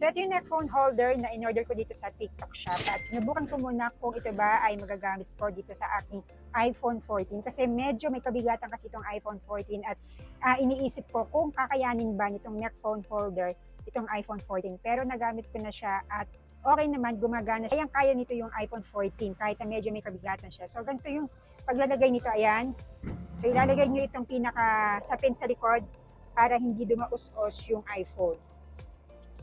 So ito yung neck phone holder na in-order ko dito sa TikTok shop at sinubukan ko muna kung ito ba ay magagamit ko dito sa aking iPhone 14 kasi medyo may kabigatan kasi itong iPhone 14 at iniisip ko kung kakayanin ba nitong neck phone holder itong iPhone 14 pero nagamit ko na siya at okay naman, gumagana siya. Kaya nito yung iPhone 14 kahit na medyo may kabigatan siya. So ganito yung paglalagay nito, ayan. So ilalagay nyo itong pinaka-sapin sa likod para hindi dumaus-os yung iPhone.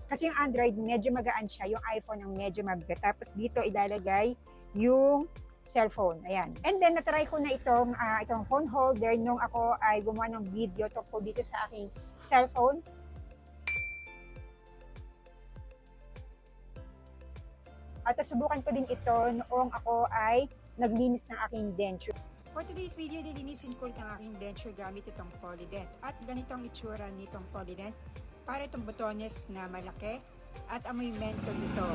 Kasi yung Android, medyo magaan siya. Yung iPhone ang medyo mabigat. Tapos dito ilalagay yung cellphone. Ayan. And then, natry ko na itong phone holder nung ako ay gumawa ng video tungkol dito sa aking cellphone. At subukan ko din ito noong ako ay naglinis ng aking denture. For today's video, lilinisin ko ang aking denture gamit itong Polident. At ganito ang itsura nitong Polident. Para itong botones na malaki at amoy menthol ito.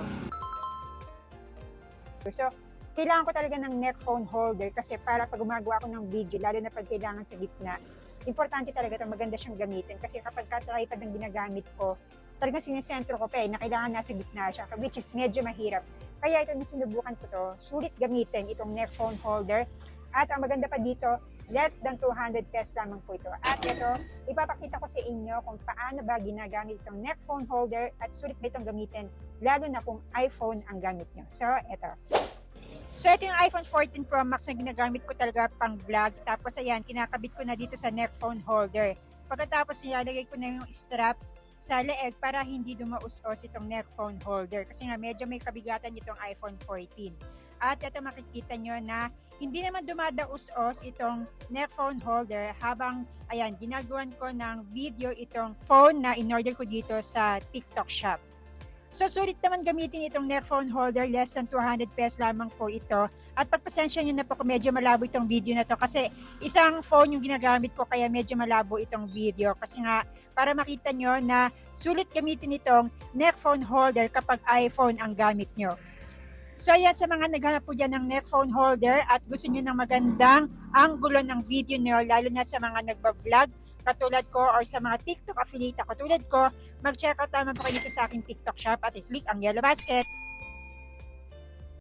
So, kailangan ko talaga ng neck phone holder kasi para pag gumagawa ako ng video, lalo na pag kailangan sa gitna, importante talaga ito, maganda siyang gamitin. Kasi kapag tripod ang ginagamit ko, talagang sinesentro ko pa na kailangan nasa gitna siya, which is medyo mahirap. Kaya ito nung sinubukan ko to, sulit gamitin itong neck phone holder. At ang maganda pa dito, less than 200 pesos lamang po ito. At ito, ipapakita ko sa inyo kung paano ba ginagamit itong neck phone holder at sulit ba itong gamitin, lalo na kung iPhone ang gamit nyo. So, ito. So, ito yung iPhone 14 Pro Max na ginagamit ko talaga pang vlog. Tapos, ayan, kinakabit ko na dito sa neck phone holder. Pagkatapos, nilalagay ko na yung strap sa leeg para hindi dumaus-os itong neck phone holder. Kasi nga, medyo may kabigatan itong iPhone 14. At ito makikita nyo na hindi naman dumadaus-os itong neck phone holder habang, ayan, ginagawan ko ng video itong phone na in-order ko dito sa TikTok shop. So, sulit naman gamitin itong neck phone holder, less than 200 pesos lamang po ito. At pagpasensya nyo na po kung medyo malabo itong video na to kasi isang phone yung ginagamit ko kaya medyo malabo itong video. Kasi nga, para makita nyo na sulit gamitin itong neck phone holder kapag iPhone ang gamit nyo. So ayan, sa mga naghanap po dyan ng neck phone holder at gusto nyo ng magandang angulo ng video nyo, lalo na sa mga nagbablog katulad ko or sa mga TikTok affiliate katulad ko, mag-check out naman po kayo dito sa aking TikTok shop at i-click ang yellow basket.